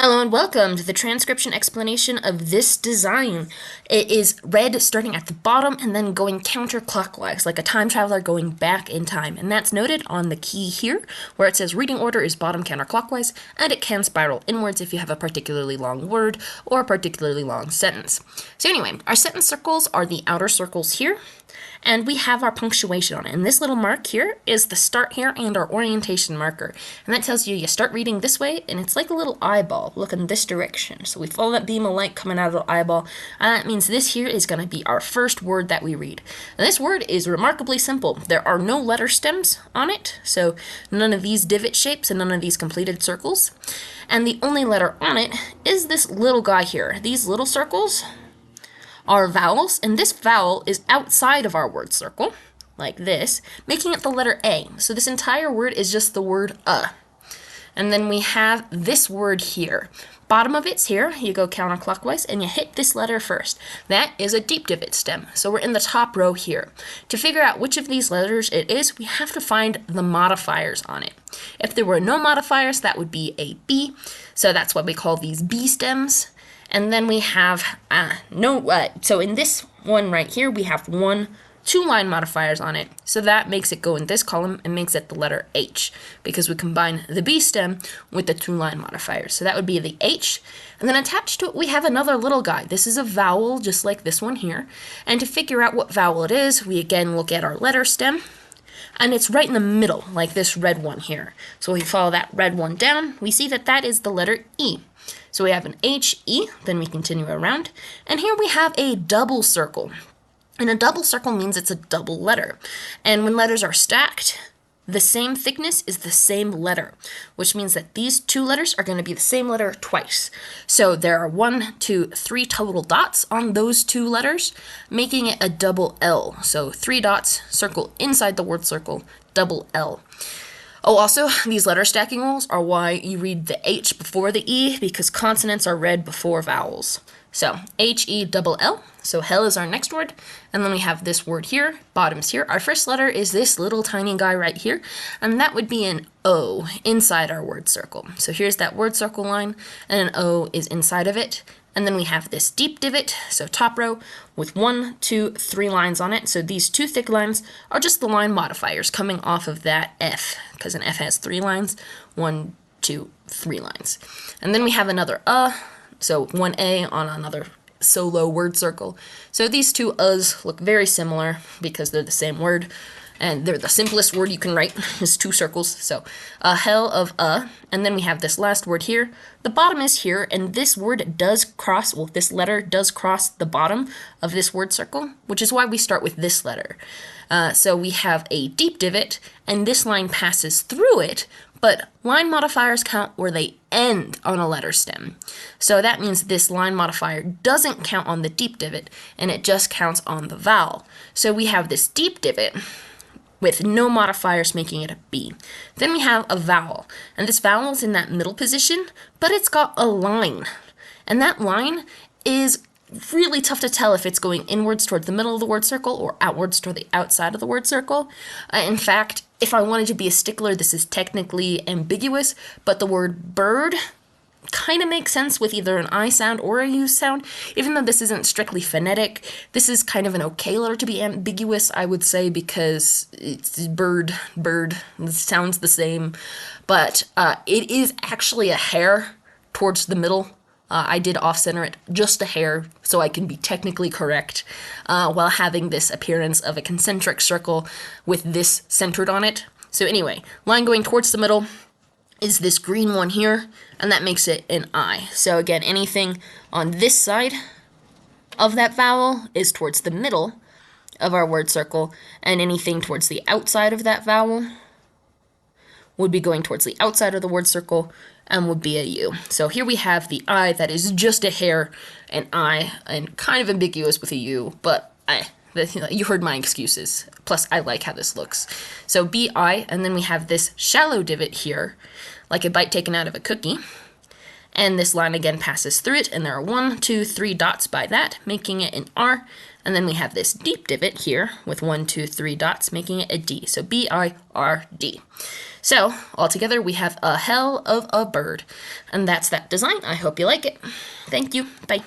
Hello and welcome to the transcription explanation of this design. It is read starting at the bottom and then going counterclockwise, like a time traveler going back in time. And that's noted on the key here, where it says reading order is bottom counterclockwise, and it can spiral inwards if you have a particularly long word or a particularly long sentence. So anyway, our sentence circles are the outer circles here, and we have our punctuation on it. And this little mark here is the start here and our orientation marker. And that tells you start reading this way, and it's like a little eyeball looking this direction. So we follow that beam of light coming out of the eyeball, and that means this here is going to be our first word that we read. And this word is remarkably simple. There are no letter stems on it, so none of these divot shapes and none of these completed circles. And the only letter on it is this little guy here. These little circles are vowels, and this vowel is outside of our word circle, like this, making it the letter A. So this entire word is just the word And then we have this word here. Bottom of it's here, you go counterclockwise, and you hit this letter first. That is a deep divot stem, so we're in the top row here. To figure out which of these letters it is, we have to find the modifiers on it. If there were no modifiers, that would be a B, so that's what we call these B stems. And then we have so in this one right here, we have two line modifiers on it. So that makes it go in this column and makes it the letter H, because we combine the B stem with the two line modifiers. So that would be the H. And then attached to it, we have another little guy. This is a vowel, just like this one here. And to figure out what vowel it is, we again look at our letter stem. And it's right in the middle, like this red one here. So we follow that red one down, we see that that is the letter E. So we have an H, E, then we continue around, and here we have a double circle. And a double circle means it's a double letter. And when letters are stacked, the same thickness is the same letter, which means that these two letters are going to be the same letter twice. So there are 1, 2, 3 total dots on those two letters, making it a double L. So 3 dots, circle inside the word circle, double L. Oh, also, these letter stacking rules are why you read the H before the E, because consonants are read before vowels. So, H-E-double-L, so hell is our next word, and then we have this word here, bottoms here. Our first letter is this little tiny guy right here, and that would be an O inside our word circle. So here's that word circle line, and an O is inside of it. And then we have this deep divot, so top row, with 1, 2, 3 lines on it. So these two thick lines are just the line modifiers coming off of that F, because an F has 3 lines, 1, 2, 3 lines. And then we have another so one A on another solo word circle. So these two U's look very similar because they're the same word. And they're the simplest word you can write is 2 circles. So a hell of and then we have this last word here. The bottom is here, and this word does cross, well, this letter does cross the bottom of this word circle, which is why we start with this letter. So we have a deep divot, and this line passes through it, but line modifiers count where they end on a letter stem. So that means this line modifier doesn't count on the deep divot, and it just counts on the vowel. So we have this deep divot with no modifiers, making it a B. Then we have a vowel, and this vowel is in that middle position, but it's got a line. And that line is really tough to tell if it's going inwards toward the middle of the word circle or outwards toward the outside of the word circle. In fact, if I wanted to be a stickler, this is technically ambiguous, but the word bird kind of makes sense with either an I sound or a U sound. Even though this isn't strictly phonetic, this is kind of an okay letter to be ambiguous, I would say, because it's bird, it sounds the same. But it is actually a hair towards the middle. I did off-center it just a hair so I can be technically correct while having this appearance of a concentric circle with this centered on it. So anyway, line going towards the middle is this green one here, and that makes it an I. So again, anything on this side of that vowel is towards the middle of our word circle, and anything towards the outside of that vowel would be going towards the outside of the word circle and would be a U. So here we have the I that is just a hair, an I, and kind of ambiguous with a U, but you heard my excuses. Plus, I like how this looks. So B-I, and then we have this shallow divot here, like a bite taken out of a cookie. And this line again passes through it, and there are 1, 2, 3 dots by that, making it an R. And then we have this deep divot here with 1, 2, 3 dots, making it a D. So B-I-R-D. So altogether, we have a hell of a bird. And that's that design. I hope you like it. Thank you. Bye.